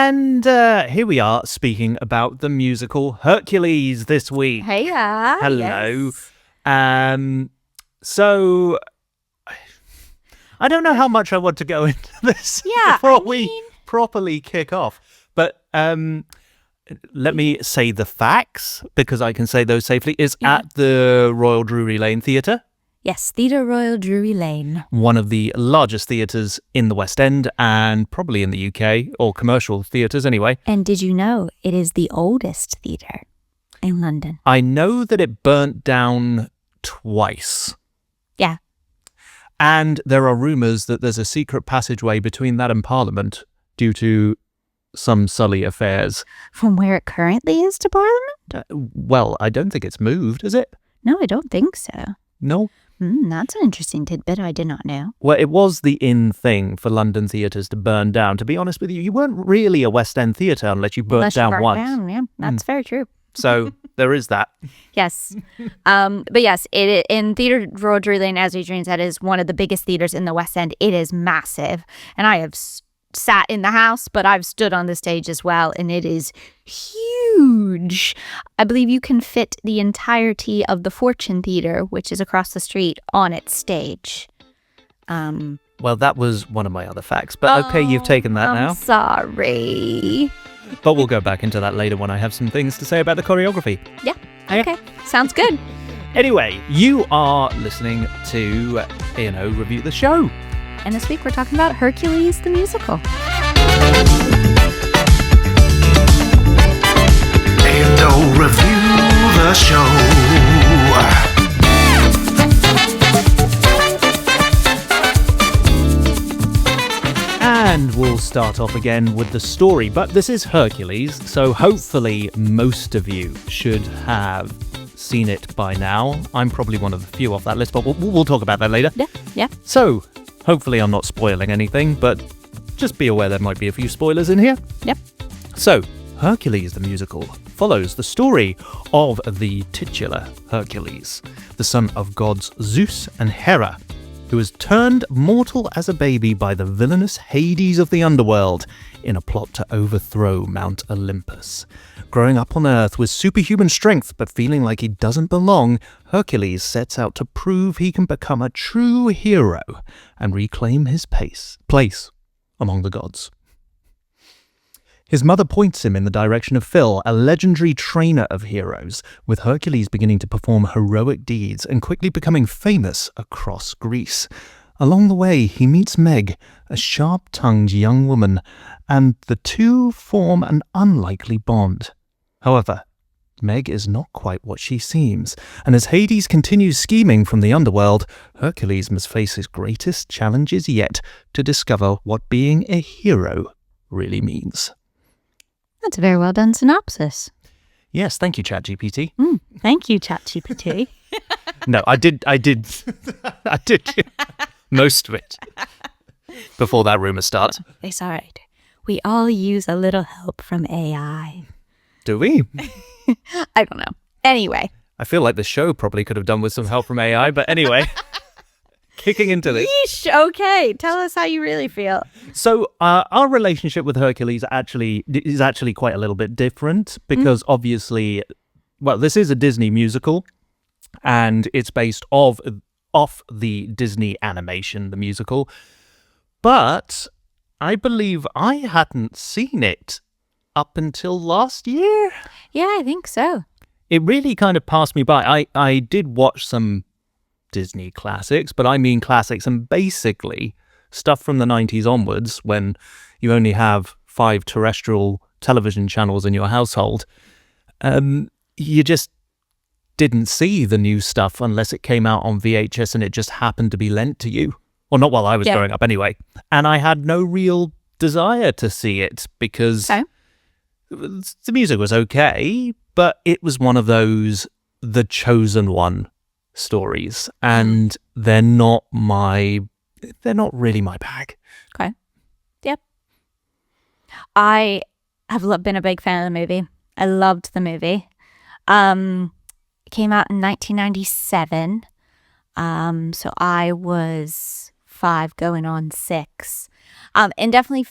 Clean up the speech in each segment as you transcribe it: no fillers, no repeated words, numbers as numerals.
And here we are speaking about the musical Hercules this week. Hey-ya. Hello. Yes. So I don't know how much I want to go into this before we properly kick off. But let me say the facts, because I can say those safely. It's at the Royal Drury Lane Theatre. Yes, Theatre Royal Drury Lane. One of the largest theatres in the West End and probably in the UK, or commercial theatres anyway. And did you know it is the oldest theatre in London? I know that it burnt down twice. Yeah. And there are rumours that there's a secret passageway between that and Parliament due to some Sully affairs. From where it currently is to Parliament? Well, I don't think it's moved, is it? No, I don't think so. No. That's an interesting tidbit I did not know. Well, it was the in thing for London theatres to burn down. To be honest with you, you weren't really a West End theatre unless you burnt down once. Yeah, that's very true. So there is that. Yes. But yes, in Theatre Royal Drury Lane, as Adrian said, is one of the biggest theatres in the West End. It is massive. And I have sat in the house, but I've stood on the stage as well, and it is huge. I believe you can fit the entirety of the Fortune Theatre, which is across the street, on its stage. Well, that was one of my other facts, but okay, you've taken that now. I'm sorry. But we'll go back into that later when I have some things to say about the choreography. Yeah, okay. Sounds good. Anyway, you are listening to A&O Review the Show. And this week we're talking about Hercules the musical. A&O Review the Show. And we'll start off again with the story, but this is Hercules, so hopefully most of you should have seen it by now. I'm probably one of the few off that list, but we'll talk about that later. Yeah. So, hopefully I'm not spoiling anything, but just be aware there might be a few spoilers in here. Yep. So, Hercules the musical follows the story of the titular Hercules, the son of gods Zeus and Hera, who was turned mortal as a baby by the villainous Hades of the underworld in a plot to overthrow Mount Olympus. Growing up on Earth with superhuman strength but feeling like he doesn't belong, Hercules sets out to prove he can become a true hero and reclaim his place among the gods. His mother points him in the direction of Phil, a legendary trainer of heroes, with Hercules beginning to perform heroic deeds and quickly becoming famous across Greece. Along the way, he meets Meg, a sharp-tongued young woman, and the two form an unlikely bond. However, Meg is not quite what she seems, and as Hades continues scheming from the underworld, Hercules must face his greatest challenges yet to discover what being a hero really means. That's a very well done synopsis. Yes, thank you, ChatGPT. Thank you, ChatGPT. No, I did most of it before that rumor starts. It's all right. We all use a little help from AI. Do we? I don't know. Anyway. I feel like the show probably could have done with some help from AI, but anyway, kicking into this. Yeesh, okay. Tell us how you really feel. So our relationship with Hercules is actually quite a little bit different because obviously, well, this is a Disney musical and it's based off the Disney animation, the musical. But I believe I hadn't seen it up until last year. Yeah, I think so. It really kind of passed me by. I did watch some Disney classics, but I mean classics and basically stuff from the 90s onwards when you only have 5 terrestrial television channels in your household. You just didn't see the new stuff unless it came out on VHS and it just happened to be lent to you. Well, not while I was growing up anyway. And I had no real desire to see it because the music was okay, but it was one of those The Chosen One stories, and they're not really my bag. Okay. Yep. I have been a big fan of the movie. I loved the movie. It came out in 1997. So I was 5 going on 6. And definitely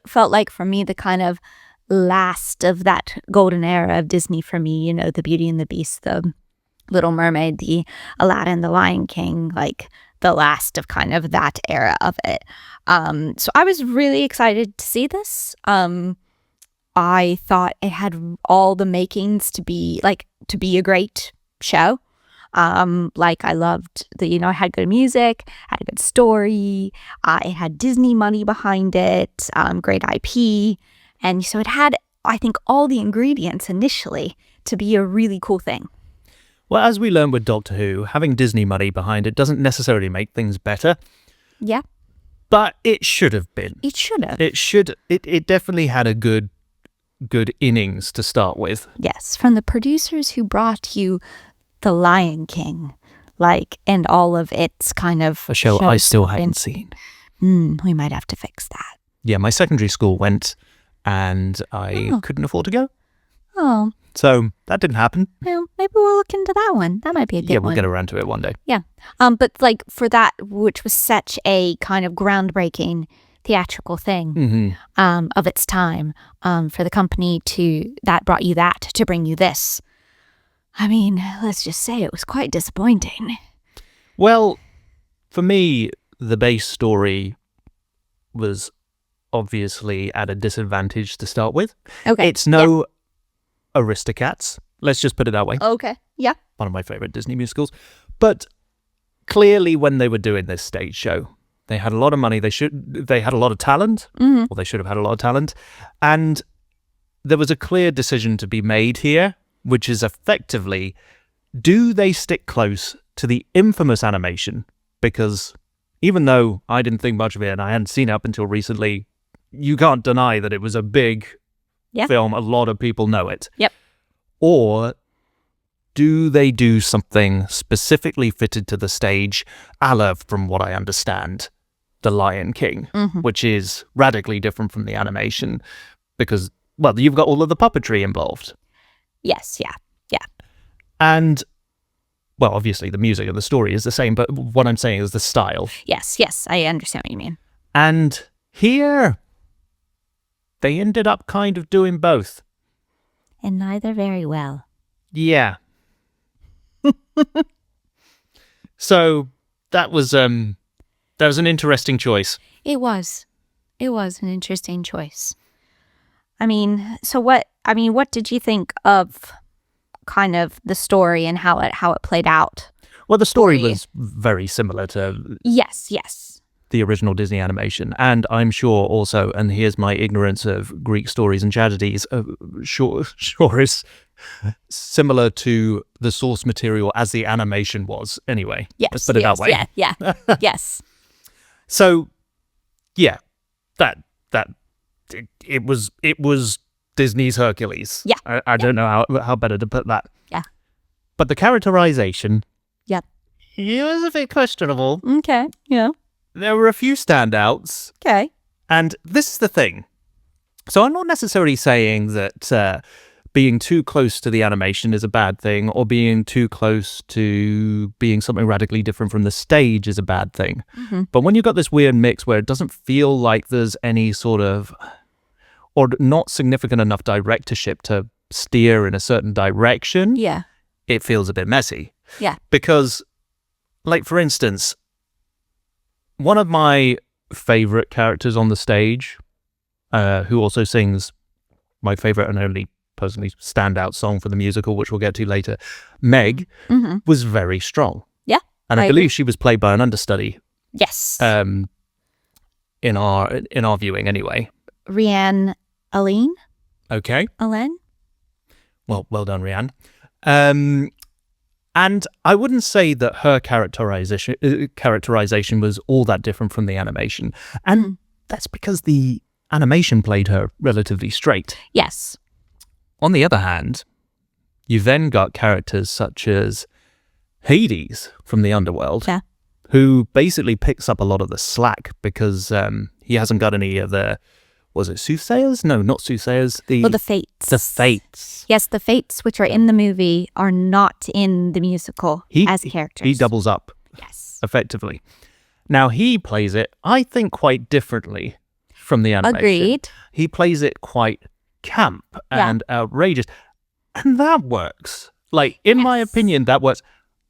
felt like for me the kind of last of that golden era of Disney for me, you know, the Beauty and the Beast, the Little Mermaid, the Aladdin, the Lion King, like the last of kind of that era of it. So I was really excited to see this. I thought it had all the makings to be a great show. Like I loved it had good music, had a good story, it had Disney money behind it, great IP. And so it had, I think, all the ingredients initially to be a really cool thing. Well, as we learned with Doctor Who, having Disney money behind it doesn't necessarily make things better. Yeah. But it should have been. It should have. It definitely had a good innings to start with. Yes, from the producers who brought you The Lion King, and all of its kind of A show I still haven't seen. We might have to fix that. Yeah, my secondary school went and I couldn't afford to go. Oh. So that didn't happen. Well, maybe we'll look into that one. That might be a good one. Yeah, we'll get around to it one day. Yeah. But for that, which was such a kind of groundbreaking theatrical thing of its time, for the company that brought you that to bring you this. I mean, let's just say it was quite disappointing. Well, for me, the base story was obviously at a disadvantage to start with. Okay. It's no Aristocats. Let's just put it that way. Okay. Yeah. One of my favorite Disney musicals. But clearly when they were doing this stage show, they had a lot of money. They had a lot of talent, or they should have had a lot of talent. And there was a clear decision to be made here, which is effectively, do they stick close to the infamous animation? Because even though I didn't think much of it and I hadn't seen it up until recently, you can't deny that it was a big film. A lot of people know it. Yep. Or do they do something specifically fitted to the stage, a la, from what I understand, The Lion King, which is radically different from the animation because, well, you've got all of the puppetry involved. Yes, yeah. And, well, obviously the music and the story is the same, but what I'm saying is the style. Yes, I understand what you mean. And here, they ended up kind of doing both. And neither very well. Yeah. So that was an interesting choice. It was an interesting choice. What did you think of kind of the story and how it played out? Well, the story was very similar to Yes. the original Disney animation, and I'm sure also, and here's my ignorance of Greek stories and tragedies, sure is similar to the source material as the animation was anyway. Yes. Let's put it that way. Yeah. Yes. So, yeah, it was Disney's Hercules. Yeah. I don't know how better to put that. Yeah. But the characterization, Yeah. it was a bit questionable. Okay. Yeah. There were a few standouts. Okay. And this is the thing. So I'm not necessarily saying that being too close to the animation is a bad thing, or being too close to being something radically different from the stage is a bad thing. But when you've got this weird mix where it doesn't feel like there's any sort of, or not significant enough directorship to steer in a certain direction, Yeah. it feels a bit messy. Yeah. Because, like, for instance, one of my favorite characters on the stage, who also sings my favorite and only personally standout song for the musical, which we'll get to later, Meg, was very strong. Yeah. And I believe she was played by an understudy. Yes. In our viewing anyway. Rianne Aline? Okay. Alen? Well done, Rianne. And I wouldn't say that her characterization was all that different from the animation. And that's because the animation played her relatively straight. Yes. On the other hand, you've then got characters such as Hades from the Underworld, who basically picks up a lot of the slack because he hasn't got any of the, was it soothsayers? No, not soothsayers. The Fates. The Fates. Yes, the Fates, which are in the movie, are not in the musical as characters. He doubles up. Yes. Effectively. Now, he plays it, I think, quite differently from the animation. Agreed. He plays it quite camp and outrageous. And that works. Like, in my opinion, that works.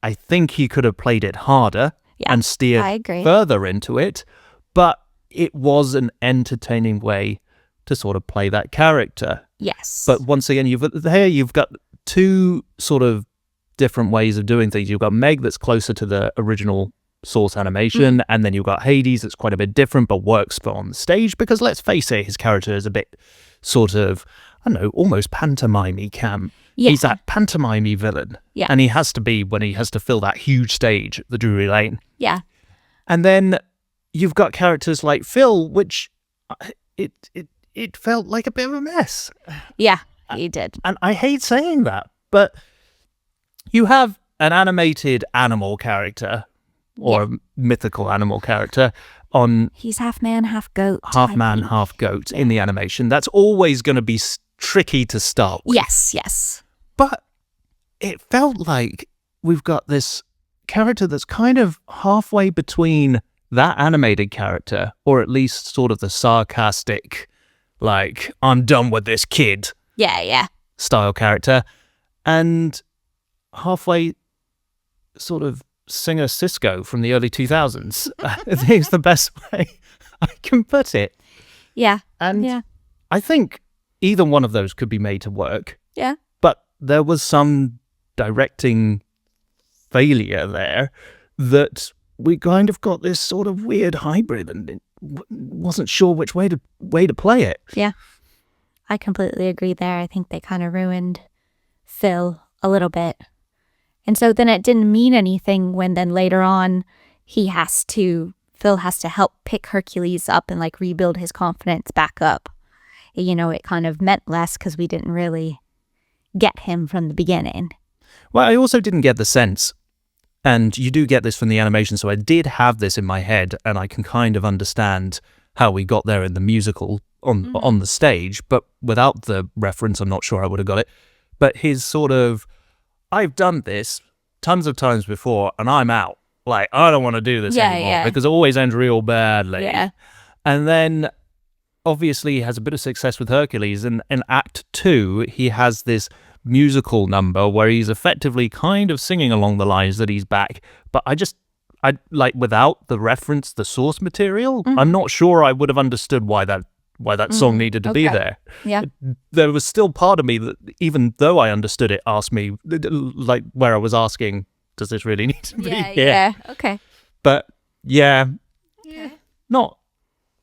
I think he could have played it harder and steered further into it, but it was an entertaining way to sort of play that character. Yes. But once again, you've got two sort of different ways of doing things. You've got Meg that's closer to the original source animation, and then you've got Hades that's quite a bit different but works on the stage, because let's face it, his character is a bit sort of, I don't know, almost pantomime-y camp. Yeah. He's that pantomime-y villain. Yeah. And he has to be when he has to fill that huge stage, the Drury Lane. Yeah. And then you've got characters like Phil, which it felt like a bit of a mess. Yeah, he did. And I hate saying that, but you have an animated animal character or a mythical animal character on... He's half man, half goat. Half man, half goat in the animation. That's always going to be tricky to start with. Yes. But it felt like we've got this character that's kind of halfway between that animated character, or at least sort of the sarcastic, like, I'm done with this kid style character, and halfway sort of singer Cisco from the early 2000s. I think it's the best way I can put it. Yeah. And I think either one of those could be made to work. Yeah. But there was some directing failure there that we kind of got this sort of weird hybrid, and it wasn't sure which way to play it. Yeah. I completely agree there. I think they kind of ruined Phil a little bit. And so then it didn't mean anything when then later on Phil has to help pick Hercules up and like rebuild his confidence back up. You know, it kind of meant less because we didn't really get him from the beginning. Well, I also didn't get the sense, and you do get this from the animation, so I did have this in my head, and I can kind of understand how we got there in the musical on the stage, but without the reference, I'm not sure I would have got it. But his sort of, I've done this tons of times before, and I'm out. Like, I don't want to do this anymore because it always ends real badly. Yeah. And then, obviously, he has a bit of success with Hercules, and in Act 2, he has this musical number where he's effectively kind of singing along the lines that he's back. But I like, without the reference, the source material, I'm not sure I would have understood why that song needed to be there. Yeah. There was still part of me that, even though I understood it, asked me, like, where I was asking, does this really need to be here? Yeah. Okay. But not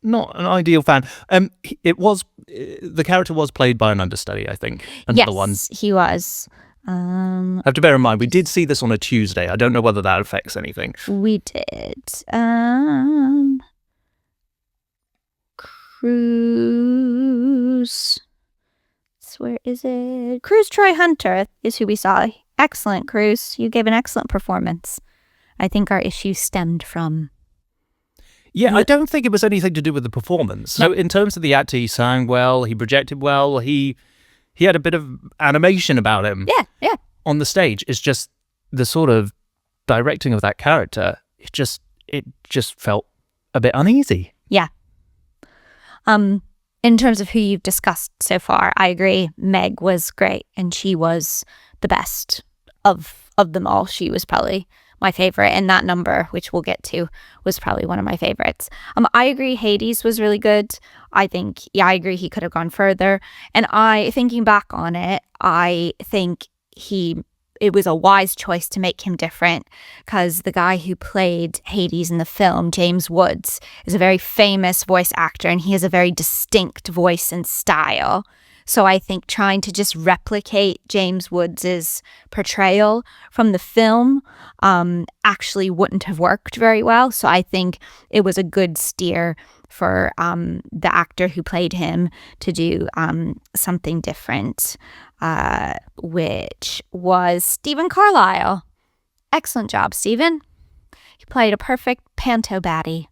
an ideal fan. The character was played by an understudy, I think. Yes, he was. Have to bear in mind, we did see this on a Tuesday. I don't know whether that affects anything. We did. Cruz. Where is it? Cruz Troy Hunter is who we saw. Excellent, Cruz. You gave an excellent performance. I think our issue stemmed from... Yeah, I don't think it was anything to do with the performance. No. So in terms of the actor, he sang well, he projected well, he had a bit of animation about him. Yeah. On the stage. It's just the sort of directing of that character, it just felt a bit uneasy. Yeah. In terms of who you've discussed so far, I agree. Meg was great, and she was the best of them all. She was probably my favorite, and that number, which we'll get to, was probably one of my favorites. I agree Hades was really good. I agree he could have gone further. And thinking back on it, I think it was a wise choice to make him different, because the guy who played Hades in the film, James Woods, is a very famous voice actor, and he has a very distinct voice and style. So I think trying to just replicate James Woods' portrayal from the film actually wouldn't have worked very well. So I think it was a good steer for the actor who played him to do something different, which was Stephen Carlisle. Excellent job, Stephen. He played a perfect panto baddie.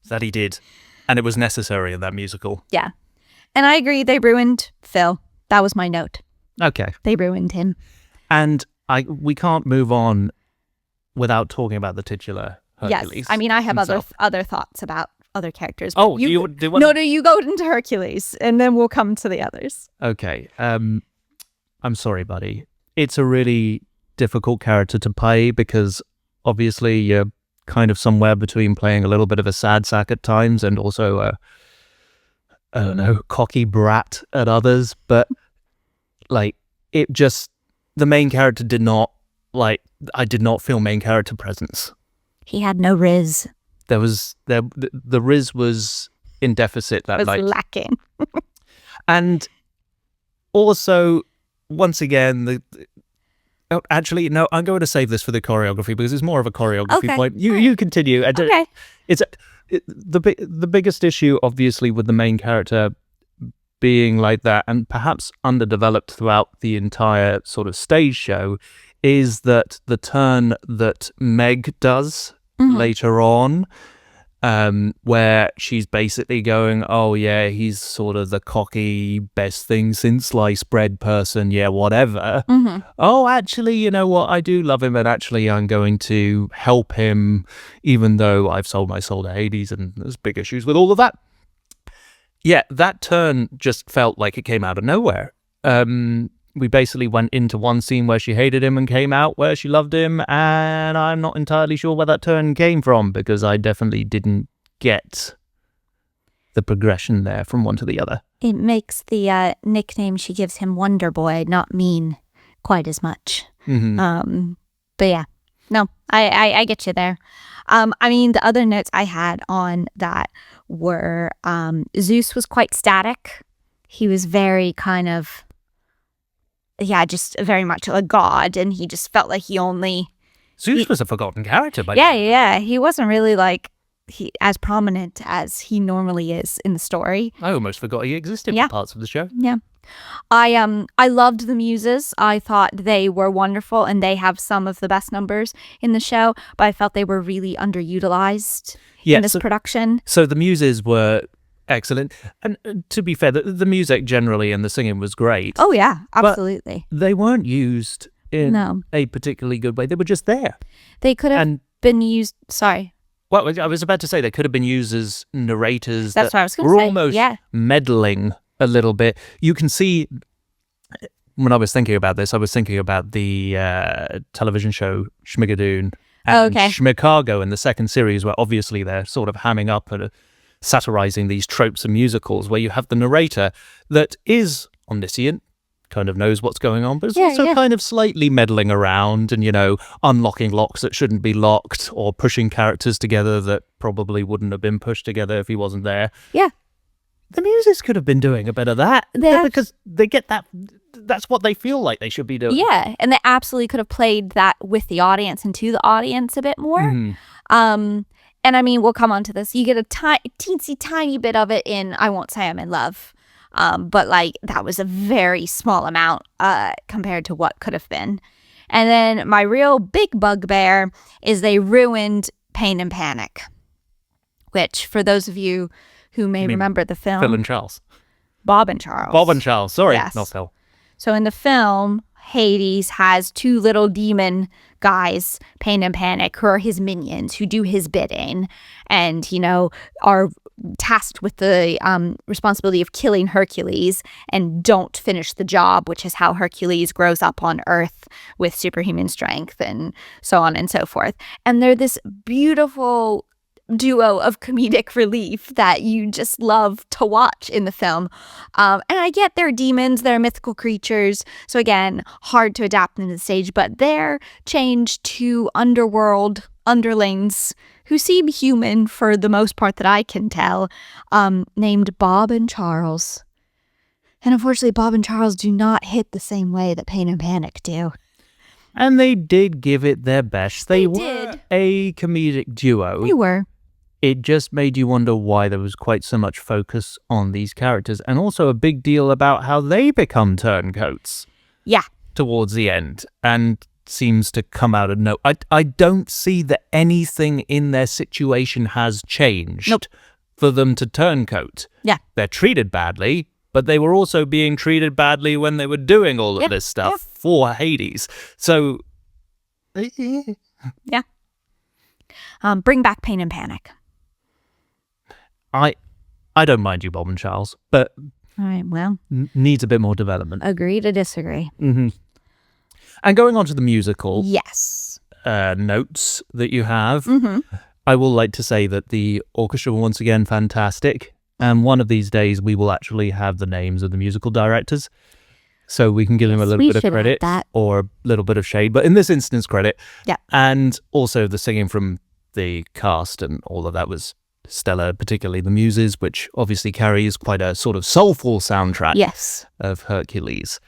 That he did. And it was necessary in that musical. Yeah. And I agree, they ruined Phil. That was my note. Okay. They ruined him. And we can't move on without talking about the titular Hercules. Yes. I mean, I have himself. other thoughts about other characters. Oh, do you want? No, you go into Hercules, and then we'll come to the others. Okay. I'm sorry, buddy. It's a really difficult character to play because obviously you're kind of somewhere between playing a little bit of a sad sack at times and also a, I don't know, cocky brat at others. But like, it just, the main character did not, like, I did not feel main character presence. He had no riz. The Riz was in deficit that Was night. lacking. And also, once again, actually, no, I'm going to save this for the choreography because it's more of a choreography point. You continue. Okay. The biggest issue, obviously, with the main character being like that and perhaps underdeveloped throughout the entire sort of stage show is that the turn that Meg does later on, where she's basically going, oh yeah, he's sort of the cocky best thing since sliced bread person, yeah, whatever. Oh, actually, you know what, I do love him, and actually I'm going to help him even though I've sold my soul to Hades and there's big issues with all of that. Yeah, that turn just felt like it came out of nowhere. We basically went into one scene where she hated him and came out where she loved him, and I'm not entirely sure where that turn came from because I definitely didn't get the progression there from one to the other. It makes the nickname she gives him, Wonder Boy, not mean quite as much. But yeah, no, I get you there. I mean, the other notes I had on that were Zeus was quite static. He was very kind of, just very much a god, and he just felt like he only... Zeus was a forgotten character. Yeah. He wasn't really like as prominent as he normally is in the story. I almost forgot he existed for parts of the show. Yeah. I loved the muses. I thought they were wonderful, and they have some of the best numbers in the show, but I felt they were really underutilized in this production. So the muses were excellent. And to be fair, the music generally and the singing was great. Oh, yeah, absolutely. But they weren't used in a particularly good way. They were just there. They could have been used... Sorry. Well, I was about to say they could have been used as narrators. That's what I was going to say. Were almost meddling a little bit. You can see... When I was thinking about this, I was thinking about the television show Schmigadoon and Schmicago in the second series, where obviously they're sort of hamming up and satirizing these tropes of musicals, where you have the narrator that is omniscient, kind of knows what's going on, but is also kind of slightly meddling around and, you know, unlocking locks that shouldn't be locked or pushing characters together that probably wouldn't have been pushed together if he wasn't there. Yeah. The muses could have been doing a bit of that because they get that. That's what they feel like they should be doing. Yeah, and they absolutely could have played that with the audience and to the audience a bit more. And I mean, we'll come on to this. You get a teensy tiny bit of it in I Won't Say I'm in Love. But like that was a very small amount compared to what could have been. And then my real big bugbear is they ruined Pain and Panic, which for those of you who may remember the film. Phil and Charles. Bob and Charles. Bob and Charles. Sorry, yes. Not Phil. So in the film, Hades has two little demon guys, Pain and Panic, who are his minions, who do his bidding and, you know, are tasked with the responsibility of killing Hercules and don't finish the job, which is how Hercules grows up on Earth with superhuman strength and so on and so forth. And they're this beautiful duo of comedic relief that you just love to watch in the film. And I get they're demons, they're mythical creatures, so again, hard to adapt them to the stage, but they're changed to underworld underlings who seem human for the most part that I can tell, named Bob and Charles. And unfortunately, Bob and Charles do not hit the same way that Pain and Panic do. And they did give it their best. They were did. A comedic duo. They were. It just made you wonder why there was quite so much focus on these characters, and also a big deal about how they become turncoats. Yeah. Towards the end, and seems to come out of no. I don't see that anything in their situation has changed for them to turncoat. Yeah. They're treated badly, but they were also being treated badly when they were doing all of this stuff for Hades. So, yeah. Bring back Pain and Panic. I don't mind you, Bob and Charles, but All right, well, needs a bit more development. agree to disagree. And going on to the musical Yes. notes that you have, Mm-hmm. I will like to say that the orchestra were once again fantastic. And one of these days we will actually have the names of the musical directors. So we can give them a Yes, little we bit of should have credit that. or a little bit of shade. But in this instance, credit. Yeah. And also the singing from the cast and all of that was stellar, particularly the Muses, which obviously carries quite a sort of soulful soundtrack Yes. of Hercules.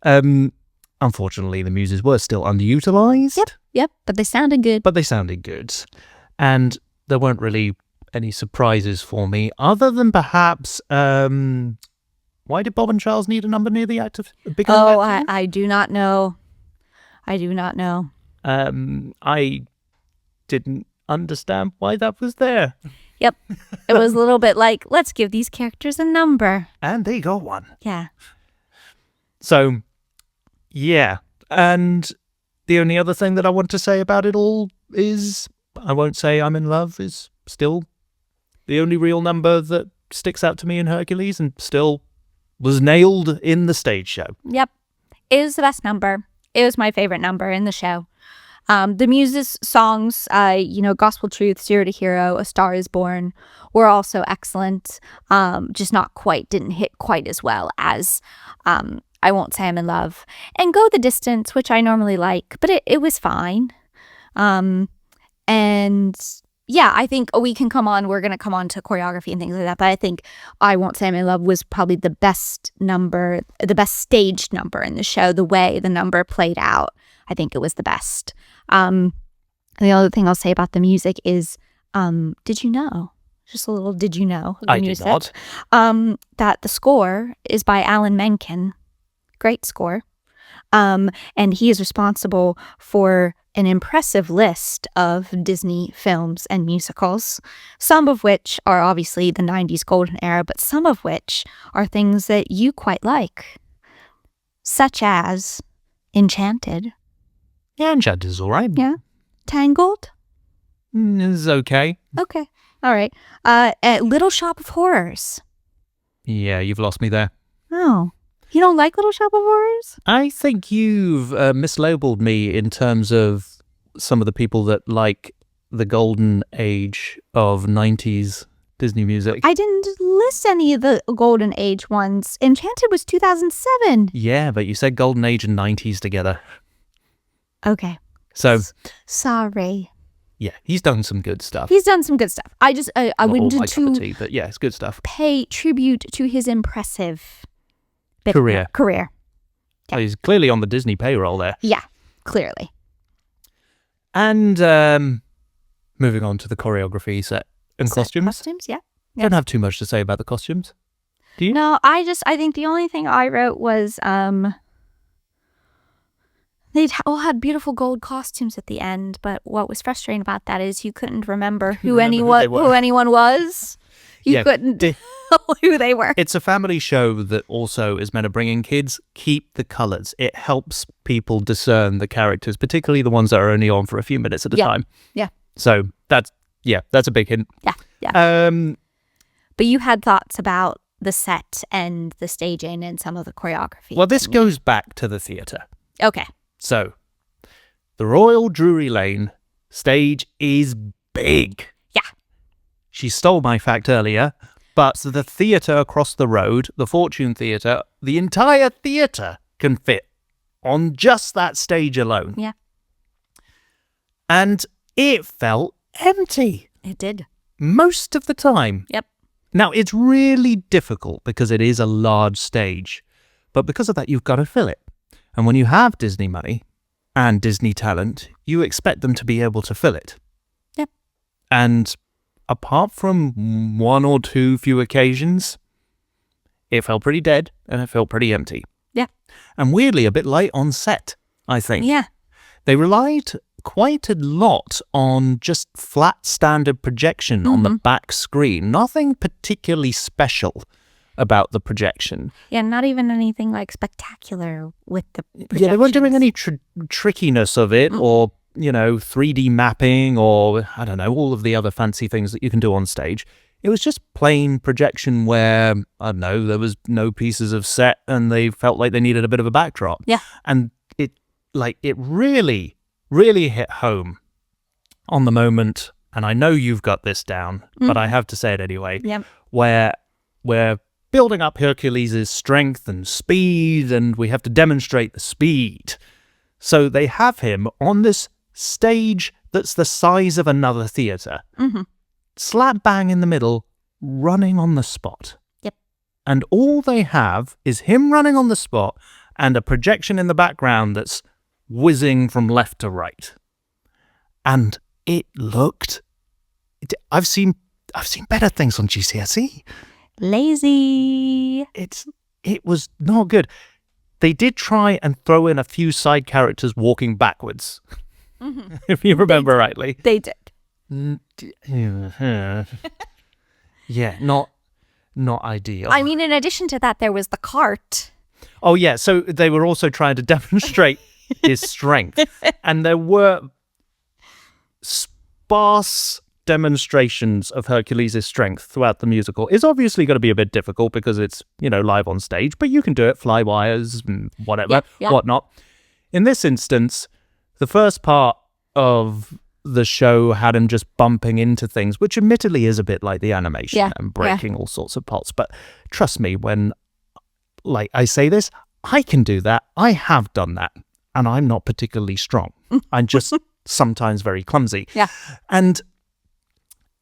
Unfortunately, the Muses were still underutilized. Yep, but they sounded good. But they sounded good. And there weren't really any surprises for me, other than perhaps, why did Bob and Charles need a number near the act of bigger Oh, act? I do not know. I do not know. I didn't understand why that was there. Yep. It was a little bit like, let's give these characters a number. And they got one. Yeah. So, yeah. And the only other thing that I want to say about it all is, I won't say I'm in love is still the only real number that sticks out to me in Hercules and still was nailed in the stage show. Yep. It was the best number. It was my favorite number in the show. The Muses songs, Gospel Truth, Zero to Hero, A Star is Born, were also excellent. Just didn't hit quite as well as I Won't Say I'm in Love. And Go the Distance, which I normally like, but it was fine. And yeah, I think we're going to come on to choreography and things like that, but I think I Won't Say I'm in Love was probably the best staged number in the show. The way the number played out, I think it was the best. The other thing I'll say about the music is, did you know? Just a little did you know? I did not. That the score is by Alan Menken. Great score. And he is responsible for an impressive list of Disney films and musicals, some of which are obviously the 90s golden era, but some of which are things that you quite like, such as Enchanted. Yeah, Enchanted is all right. Yeah. Tangled? It's okay. Okay. All right. Little Shop of Horrors. Yeah, you've lost me there. Oh. You don't like Little Shop of Horrors? I think you've mislabeled me in terms of some of the people that like the golden age of 90s Disney music. I didn't list any of the golden age ones. Enchanted was 2007. Yeah, but you said golden age and 90s together. Okay. So, Sorry. yeah, he's done some good stuff. He's done some good stuff. I Not all wanted my cup of to tea, but yeah, it's good stuff. pay tribute to his impressive Career. Career. Oh, he's clearly on the Disney payroll there. Yeah, clearly. And moving on to the choreography set and costumes. Costumes, yeah. I don't have too much to say about the costumes. Do you? No, I think the only thing I wrote was they all had beautiful gold costumes at the end, but what was frustrating about that is you couldn't remember who anyone was. You couldn't tell who they were. It's a family show that also is meant to bring in kids. Keep the colours. It helps people discern the characters, particularly the ones that are only on for a few minutes at a time. Yeah. So that's a big hint. Yeah. But you had thoughts about the set and the staging and some of the choreography. Well, this goes back to the theatre. Okay. So, the Royal Drury Lane stage is big. Yeah. She stole my fact earlier, but the theatre across the road, the Fortune Theatre, the entire theatre can fit on just that stage alone. Yeah. And it felt empty. It did. Most of the time. Yep. Now, it's really difficult because it is a large stage, but because of that, you've got to fill it. And when you have Disney money and Disney talent, you expect them to be able to fill it. Yep. And apart from one or two few occasions, it felt pretty dead and it felt pretty empty. Yeah. And weirdly, a bit light on set, I think. Yeah. They relied quite a lot on just flat standard projection on the back screen. Nothing particularly special about the projection. Yeah, not even anything like spectacular with the projections. Yeah, they weren't doing any trickiness of it or, 3D mapping or, I don't know, all of the other fancy things that you can do on stage. It was just plain projection where, I don't know, there was no pieces of set and they felt like they needed a bit of a backdrop. Yeah. And it really, really hit home on the moment, and I know you've got this down, but I have to say it anyway, where we're building up Hercules' strength and speed, and we have to demonstrate the speed. So they have him on this stage that's the size of another theatre. Slap bang in the middle, running on the spot. Yep. And all they have is him running on the spot and a projection in the background that's whizzing from left to right. And it looked... I've seen better things on GCSE. Lazy. It was not good. They did try and throw in a few side characters walking backwards, if you remember rightly. They did. Yeah, not ideal. I mean, in addition to that, there was the cart. Oh, yeah, so they were also trying to demonstrate his strength. And there were sparse demonstrations of Hercules' strength throughout the musical. It's obviously going to be a bit difficult because it's, live on stage, but you can do it, fly wires, and whatever, whatnot. In this instance, the first part of the show had him just bumping into things, which admittedly is a bit like the animation and breaking all sorts of pots. But trust me, when I say this, I can do that. I have done that. And I'm not particularly strong. I'm just sometimes very clumsy. Yeah. And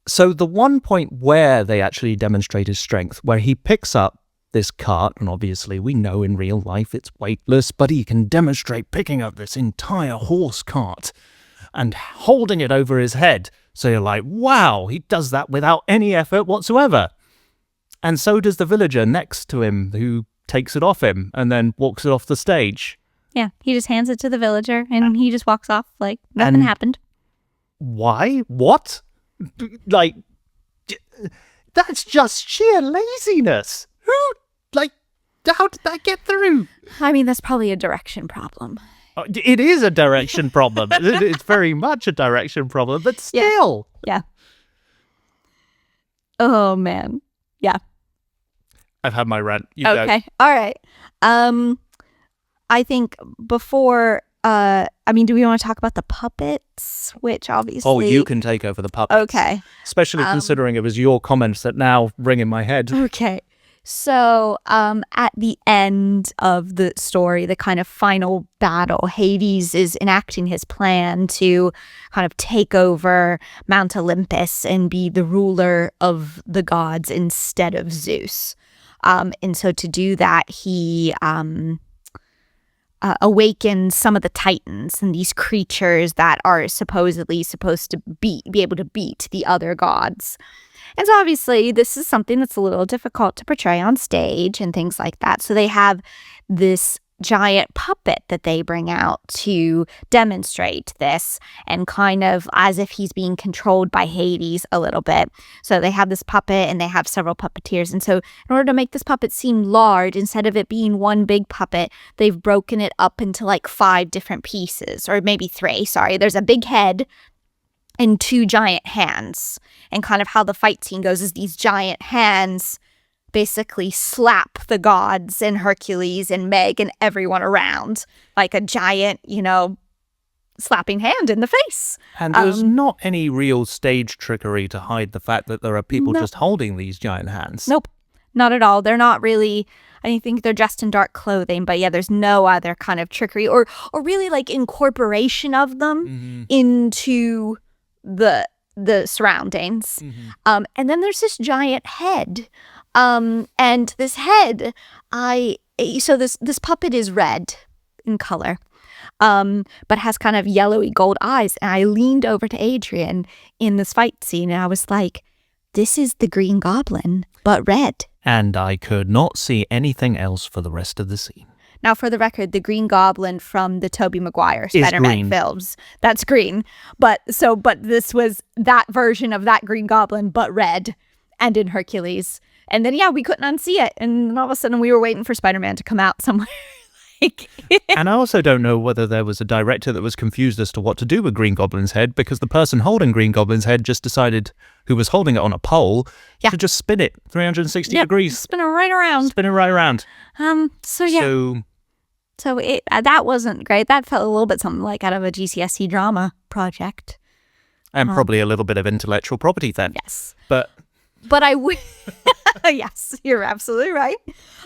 so the one point where they actually demonstrate his strength, where he picks up this cart, and obviously we know in real life it's weightless, but he can demonstrate picking up this entire horse cart and holding it over his head. So you're like, wow, he does that without any effort whatsoever. And so does the villager next to him, who takes it off him and then walks it off the stage. Yeah, he just hands it to the villager and he just walks off like nothing happened. Why? What? That's just sheer laziness. How did that get through? I mean, that's probably a direction problem. It is a direction problem. It's very much a direction problem, but still. Yeah. Oh, man. Yeah. I've had my rant. You go. Okay. All right. I think before... do we want to talk about the puppets? Which obviously... Oh, you can take over the puppets. Okay. Especially considering it was your comments that now ring in my head. Okay. So at the end of the story, the kind of final battle, Hades is enacting his plan to kind of take over Mount Olympus and be the ruler of the gods instead of Zeus. And so to do that, he... awakens some of the titans and these creatures that are supposedly supposed to be able to beat the other gods. And so obviously this is something that's a little difficult to portray on stage and things like that. So they have this giant puppet that they bring out to demonstrate this, and kind of as if he's being controlled by Hades a little bit. So they have this puppet and they have several puppeteers. And so in order to make this puppet seem large, instead of it being one big puppet, they've broken it up into like 5 different pieces, or maybe 3. Sorry. There's a big head and 2 giant hands. And kind of how the fight scene goes is these giant hands basically slap the gods and Hercules and Meg and everyone around like a giant, slapping hand in the face. And there's not any real stage trickery to hide the fact that there are people just holding these giant hands. Nope, not at all. They're not really, I think they're dressed in dark clothing, but yeah, there's no other kind of trickery or really like incorporation of them into the surroundings. And then there's this giant head. And this head, this puppet is red in color, but has kind of yellowy gold eyes. And I leaned over to Adrian in this fight scene and I was like, this is the Green Goblin, but red. And I could not see anything else for the rest of the scene. Now, for the record, the Green Goblin from the Tobey Maguire Spider-Man films, that's green. But this was that version of that Green Goblin, but red, and in Hercules. And then, we couldn't unsee it. And all of a sudden, we were waiting for Spider-Man to come out somewhere. like. And I also don't know whether there was a director that was confused as to what to do with Green Goblin's head, because the person holding Green Goblin's head just decided, who was holding it on a pole, to just spin it 360 degrees. Spin it right around. Spin it right around. So yeah. So that wasn't great. That felt a little bit something like out of a GCSE drama project. And probably a little bit of intellectual property then. Yes. But I will. Yes, you're absolutely right.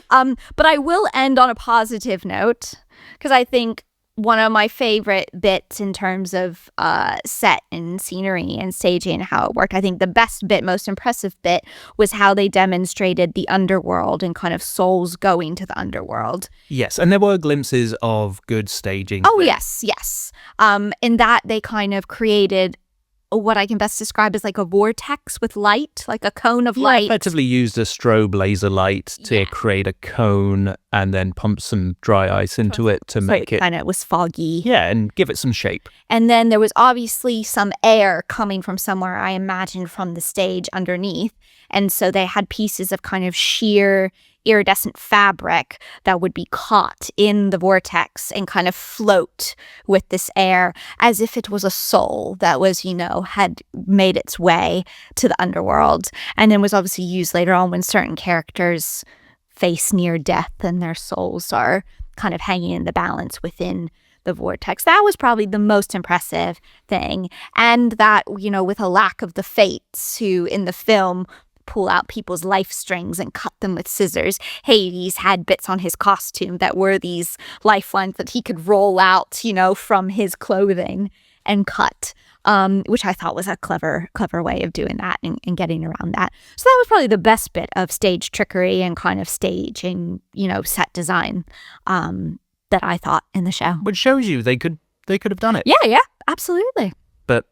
But I will end on a positive note, because I think one of my favorite bits in terms of set and scenery and staging and how it worked, I think the best bit, most impressive bit, was how they demonstrated the underworld and kind of souls going to the underworld. yes, and there were glimpses of good staging. Oh, there. yes. In that they kind of created what I can best describe as like a vortex with light, like a cone of light. Effectively used a strobe laser light to create a cone and then pump some dry ice into it to make it kind of was foggy. Yeah, and give it some shape. And then there was obviously some air coming from somewhere, I imagine, from the stage underneath. And so they had pieces of kind of sheer iridescent fabric that would be caught in the vortex and kind of float with this air as if it was a soul that was, had made its way to the underworld. And then was obviously used later on when certain characters face near death and their souls are kind of hanging in the balance within the vortex. That was probably the most impressive thing. And that, with a lack of the fates who in the film pull out people's life strings and cut them with scissors, Hades had bits on his costume that were these lifelines that he could roll out, from his clothing and cut, which I thought was a clever way of doing that and getting around that. So that was probably the best bit of stage trickery and kind of stage and, set design that I thought in the show. Which shows you they could have done it. Yeah, absolutely. But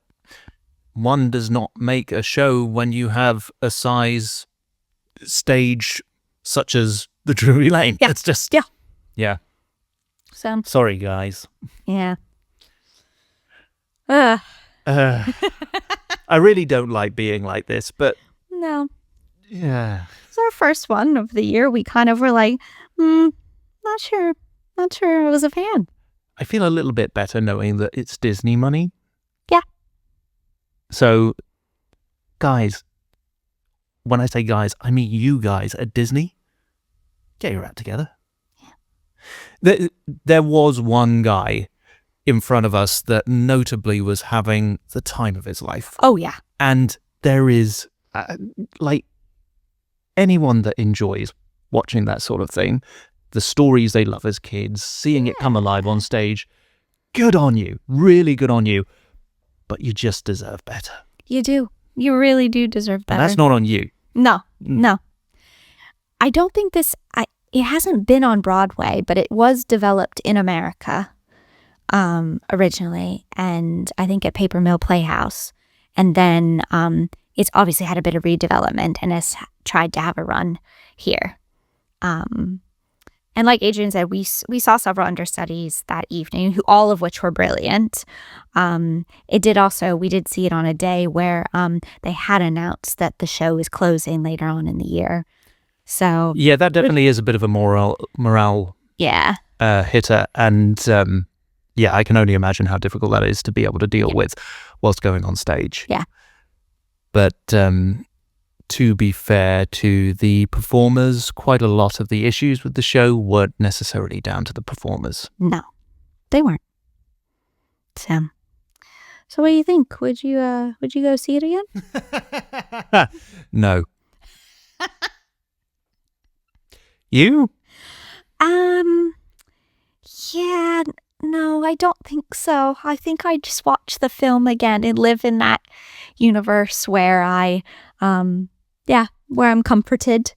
one does not make a show when you have a size stage such as the Drury Lane. Yeah. It's just... Yeah. So... Sorry, guys. Yeah. I really don't like being like this, but... No. Yeah. It's our first one of the year. We kind of were like, not sure I was a fan. I feel a little bit better knowing that it's Disney money. Yeah. So, guys, when I say guys, I mean you guys at Disney. Get your act together. Yeah. There was one guy in front of us that notably was having the time of his life. Oh, yeah. And there is, anyone that enjoys watching that sort of thing, the stories they love as kids, seeing it come alive on stage, good on you. Really good on you. But you just deserve better. You do. You really do deserve better. And that's not on you. No. I don't think it hasn't been on Broadway, but it was developed in America originally, and I think at Paper Mill Playhouse. And then it's obviously had a bit of redevelopment and has tried to have a run here. And like Adrian said, we saw several understudies that evening, all of which were brilliant. We did see it on a day where they had announced that the show is closing later on in the year. So yeah, that definitely is a bit of a morale hitter. And I can only imagine how difficult that is to be able to deal with whilst going on stage. Yeah. But to be fair to the performers, quite a lot of the issues with the show weren't necessarily down to the performers. No, they weren't. So what do you think? Would you go see it again? No. You? Yeah, no, I don't think so. I think I'd just watch the film again and live in that universe where where I'm comforted.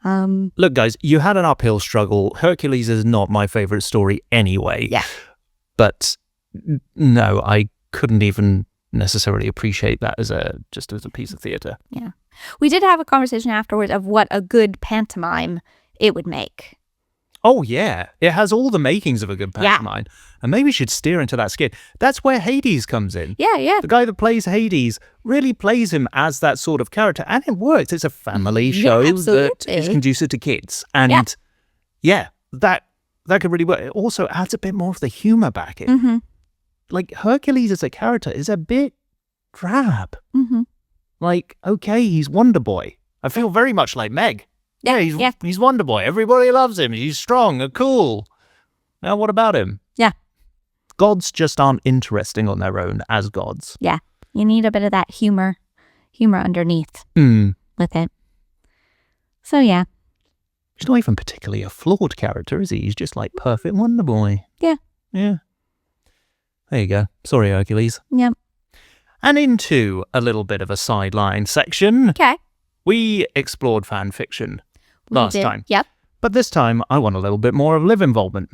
Look, guys, you had an uphill struggle. Hercules is not my favorite story anyway. Yeah. But no, I couldn't even necessarily appreciate that as a piece of theatre. Yeah. We did have a conversation afterwards of what a good pantomime it would make. Oh, yeah. It has all the makings of a good pantomime. Yeah. And maybe we should steer into that skit. That's where Hades comes in. Yeah. The guy that plays Hades really plays him as that sort of character. And it works. It's a family show that is conducive to kids. And that that could really work. It also adds a bit more of the humor back in. Mm-hmm. Like, Hercules as a character is a bit drab. Mm-hmm. Like, okay, he's Wonder Boy. I feel very much like Meg. Yeah, He's Wonder Boy. Everybody loves him. He's strong and cool. Now, what about him? Yeah. Gods just aren't interesting on their own as gods. Yeah. You need a bit of that humor underneath with it. So, yeah. He's not even particularly a flawed character, is he? He's just like perfect Wonder Boy. Yeah. Yeah. There you go. Sorry, Hercules. Yep. And into a little bit of a sideline section. Okay. We explored fan fiction last time. Yep. But this time, I want a little bit more of Liv involvement.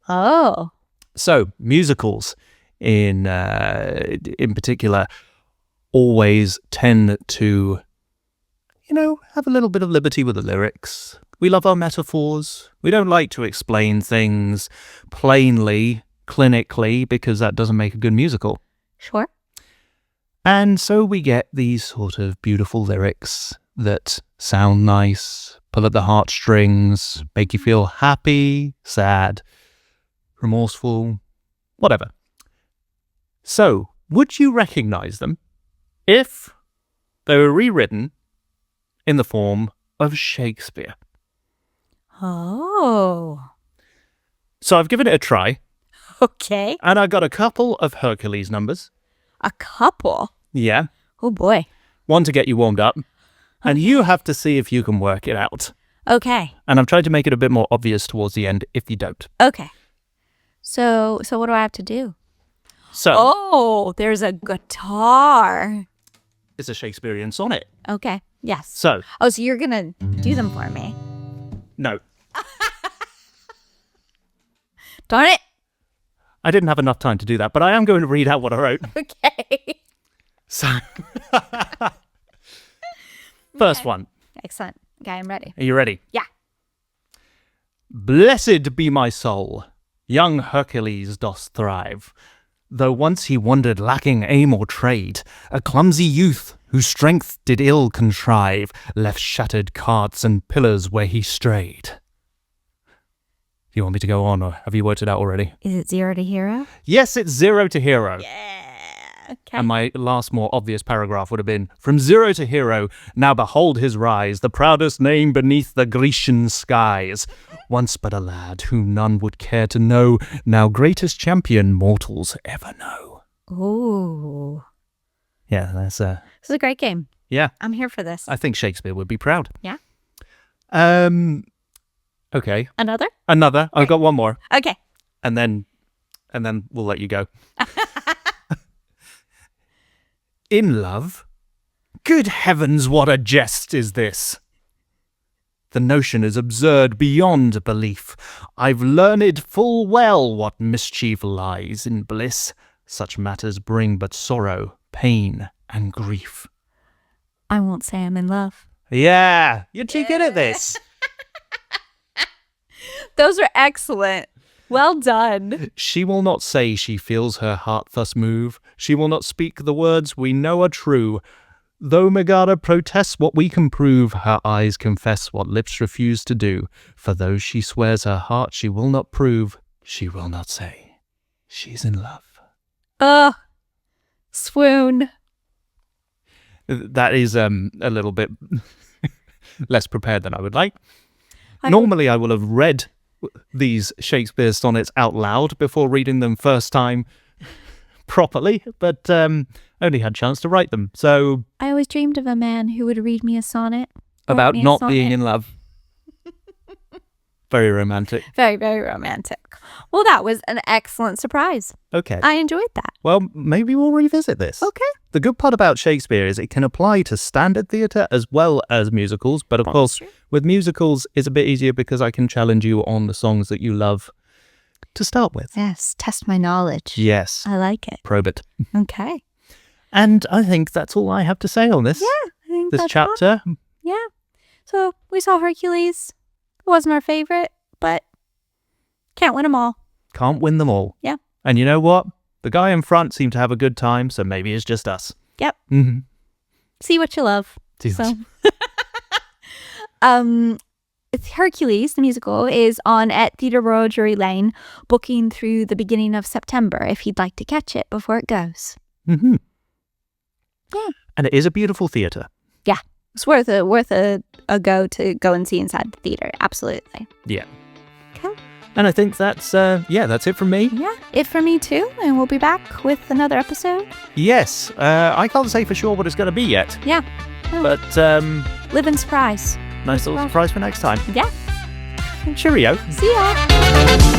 Oh. So, musicals in particular always tend to, have a little bit of liberty with the lyrics. We love our metaphors. We don't like to explain things plainly, clinically, because that doesn't make a good musical. Sure. And so we get these sort of beautiful lyrics that sound nice, pull at the heartstrings, make you feel happy, sad, remorseful, whatever. So, would you recognize them if they were rewritten in the form of Shakespeare? Oh. So I've given it a try, Okay. and I got a couple of Hercules numbers. A couple? Yeah. Oh, boy. One to get you warmed up, and you have to see if you can work it out. Okay. And I've tried to make it a bit more obvious towards the end if you don't. Okay. So what do I have to do? So, Oh, there's a guitar. it's a Shakespearean sonnet. Okay. Yes. So, Oh, so you're going to do them for me. no. Darn it. I didn't have enough time to do that, but I am going to read out what I wrote. Okay. So, first one. Excellent. Okay, I'm ready. Are you ready? Yeah. Blessed be my soul, young Hercules doth thrive. Though once he wandered lacking aim or trade, a clumsy youth whose strength did ill contrive, left shattered carts and pillars where he strayed. Do you want me to go on, or have you worked it out already? Is it 0 to hero? Yes, it's 0 to hero. Yeah. Okay. And my last more obvious paragraph would have been, from 0 to hero, now behold his rise, the proudest name beneath the Grecian skies. Once but a lad whom none would care to know, now greatest champion mortals ever know. Ooh. Yeah, that's This is a great game. yeah. I'm here for this. I think Shakespeare would be proud. Yeah. Okay. Another? Another. I've got one more. Okay. And then we'll let you go. In love? Good heavens, what a jest is this! The notion is absurd beyond belief. I've learned full well what mischief lies in bliss. Such matters bring but sorrow, pain, and grief. I won't say I'm in love. Yeah, you're too good at this. Those are excellent. Well done. She will not say she feels her heart thus move. She will not speak the words we know are true. Though Megara protests what we can prove, her eyes confess what lips refuse to do. For though she swears her heart she will not prove, she will not say she's in love. Ugh. Swoon. That is a little bit less prepared than I would like. Normally I will have read these Shakespeare sonnets out loud before reading them first time properly, but only had chance to write them. So I always dreamed of a man who would read me a sonnet. about Wrote me a not sonnet. being in love. Very romantic. Very, very romantic. Well, that was an excellent surprise. Okay. I enjoyed that. Well, maybe we'll revisit this. Okay. The good part about Shakespeare is it can apply to standard theatre as well as musicals, but of course, true. with musicals, it's a bit easier because I can challenge you on the songs that you love to start with. Yes, test my knowledge. Yes. I like it. Probe it. Okay. And I think that's all I have to say on this. Yeah, I think This that's chapter. all. Yeah. So we saw Hercules. It wasn't our favorite, but can't win them all. Can't win them all. Yeah. And you know what? The guy in front seemed to have a good time, so maybe it's just us. Yep. Mm-hmm. See what you love. See So, Hercules, the musical, is on at Theatre Royal Drury Lane, booking through the beginning of September if you'd like to catch it before it goes. Mm-hmm. Yeah. And it is a beautiful theatre. Yeah. It's worth a go to go and see inside the theatre. Absolutely. Yeah. Okay. And I think that's it from me. Yeah. It for me too. And we'll be back with another episode. Yes. I can't say for sure what it's going to be yet. Yeah. Oh. But live in surprise. nice little surprise for next time. Yeah. Cheerio. See ya.